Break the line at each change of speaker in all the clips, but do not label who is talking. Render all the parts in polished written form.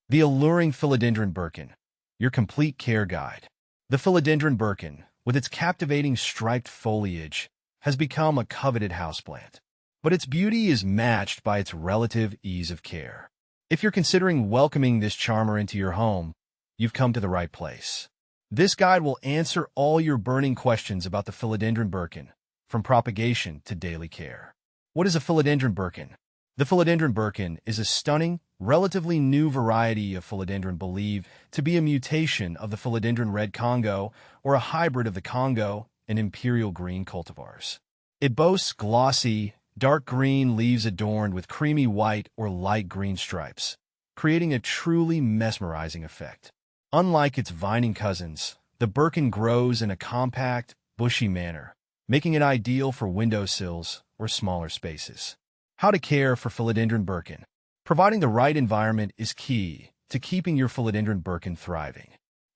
The alluring philodendron birkin, your complete care guide. The philodendron birkin, with its captivating striped foliage, has become a coveted houseplant. But its beauty is matched by its relative ease of care. If you're considering welcoming this charmer into your home, you've come to the right place. This guide will answer all your burning questions about the philodendron birkin, from propagation to daily care. What is a philodendron birkin? The philodendron birkin is a stunning, relatively new variety of philodendron believed to be a mutation of the philodendron red Congo or a hybrid of the Congo and imperial green cultivars. It boasts glossy, dark green leaves adorned with creamy white or light green stripes, creating a truly mesmerizing effect. Unlike its vining cousins, the birkin grows in a compact, bushy manner, making it ideal for windowsills or smaller spaces. How to care for philodendron birkin. Providing the right environment is key to keeping your philodendron birkin thriving.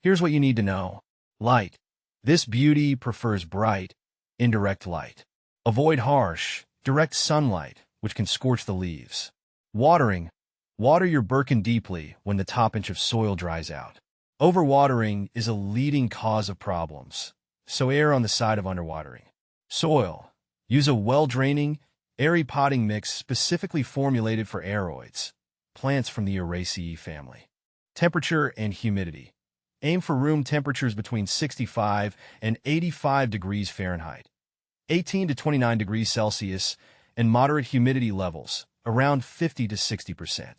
Here's what you need to know. Light. This beauty prefers bright, indirect light. Avoid harsh, direct sunlight, which can scorch the leaves. Watering. Water your birkin deeply when the top inch of soil dries out. Overwatering is a leading cause of problems, so err on the side of underwatering. Soil. Use a well-draining, airy potting mix specifically formulated for aroids, plants from the Araceae family. Temperature and humidity. Aim for room temperatures between 65 and 85 degrees Fahrenheit, 18 to 29 degrees Celsius, and moderate humidity levels, around 50 to 60%.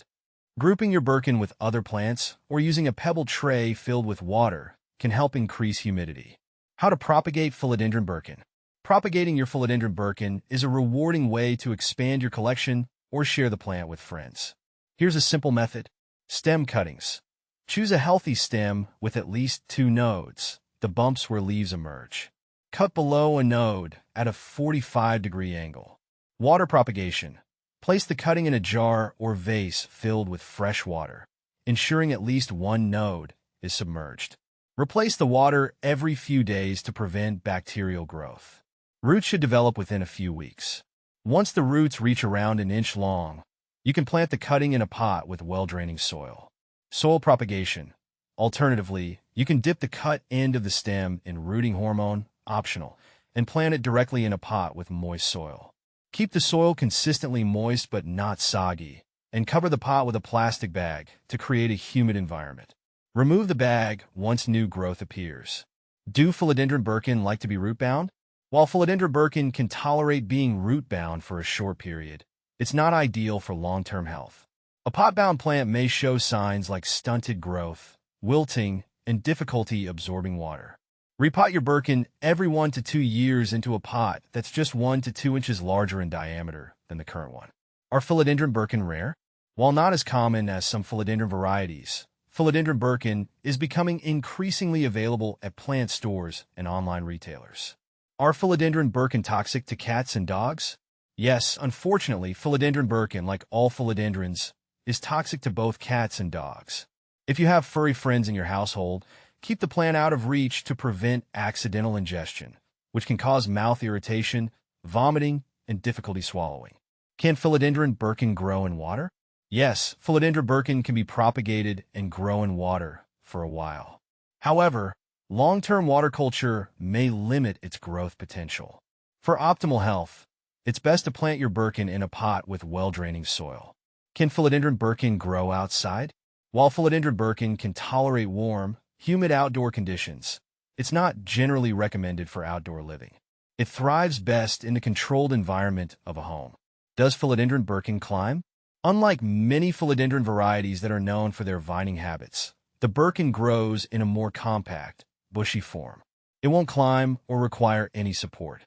Grouping your birkin with other plants or using a pebble tray filled with water can help increase humidity. How to propagate philodendron birkin. Propagating your philodendron birkin is a rewarding way to expand your collection or share the plant with friends. Here's a simple method. Stem cuttings. Choose a healthy stem with at least 2 nodes, the bumps where leaves emerge. Cut below a node at a 45-degree angle. Water propagation. Place the cutting in a jar or vase filled with fresh water, ensuring at least 1 node is submerged. Replace the water every few days to prevent bacterial growth. Roots should develop within a few weeks. Once the roots reach around an inch long, you can plant the cutting in a pot with well-draining soil. Soil propagation. Alternatively, you can dip the cut end of the stem in rooting hormone, optional, and plant it directly in a pot with moist soil. Keep the soil consistently moist but not soggy, and cover the pot with a plastic bag to create a humid environment. Remove the bag once new growth appears. Do philodendron birkin like to be root-bound? While philodendron birkin can tolerate being root-bound for a short period, it's not ideal for long-term health. A pot-bound plant may show signs like stunted growth, wilting, and difficulty absorbing water. Repot your birkin every 1 to 2 years into a pot that's just 1 to 2 inches larger in diameter than the current one. Are philodendron birkin rare? While not as common as some philodendron varieties, philodendron birkin is becoming increasingly available at plant stores and online retailers. Are philodendron birkin toxic to cats and dogs? Yes, unfortunately, philodendron birkin, like all philodendrons, is toxic to both cats and dogs. If you have furry friends in your household, keep the plant out of reach to prevent accidental ingestion, which can cause mouth irritation, vomiting, and difficulty swallowing. Can philodendron birkin grow in water? Yes, philodendron birkin can be propagated and grow in water for a while. However, long-term water culture may limit its growth potential. For optimal health, it's best to plant your birkin in a pot with well-draining soil. Can philodendron birkin grow outside? While philodendron birkin can tolerate warm, humid outdoor conditions, it's not generally recommended for outdoor living. It thrives best in the controlled environment of a home. Does philodendron birkin climb? Unlike many philodendron varieties that are known for their vining habits, the birkin grows in a more compact, bushy form. It won't climb or require any support.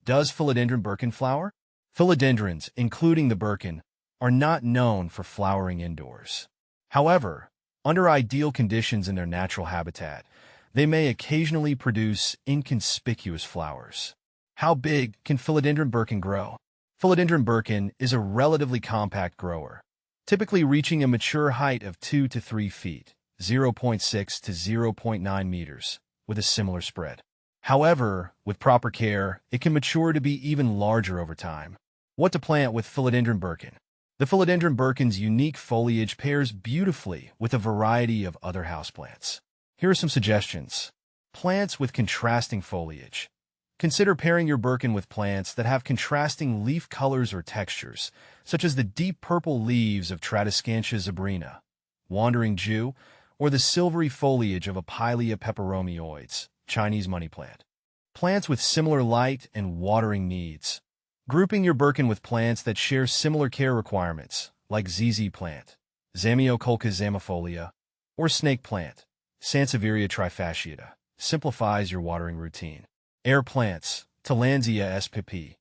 Does philodendron birkin flower? Philodendrons, including the birkin, are not known for flowering indoors. However, under ideal conditions in their natural habitat, they may occasionally produce inconspicuous flowers. How big can philodendron birkin grow? Philodendron birkin is a relatively compact grower, typically reaching a mature height of 2 to 3 feet, 0.6 to 0.9 meters, with a similar spread. However, with proper care, it can mature to be even larger over time. What to plant with philodendron birkin? The philodendron birkin's unique foliage pairs beautifully with a variety of other houseplants. Here are some suggestions. Plants with contrasting foliage. Consider pairing your birkin with plants that have contrasting leaf colors or textures, such as the deep purple leaves of Tradescantia zebrina, wandering Jew, or the silvery foliage of Apilia peperomioides, Chinese money plant. Plants with similar light and watering needs. Grouping your birkin with plants that share similar care requirements, like ZZ plant, Zamioculca zamifolia, or snake plant, Sansevieria trifasciata, simplifies your watering routine. Air plants, Tillandsia spp.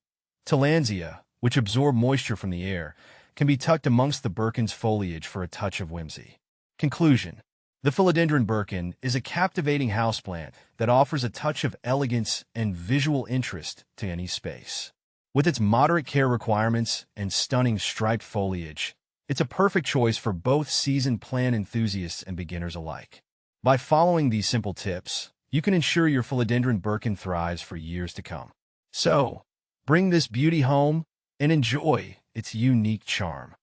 Tillandsia, which absorb moisture from the air, can be tucked amongst the birkin's foliage for a touch of whimsy. Conclusion. The philodendron birkin is a captivating houseplant that offers a touch of elegance and visual interest to any space. With its moderate care requirements and stunning striped foliage, it's a perfect choice for both seasoned plant enthusiasts and beginners alike. By following these simple tips, you can ensure your philodendron birkin thrives for years to come. So, bring this beauty home and enjoy its unique charm.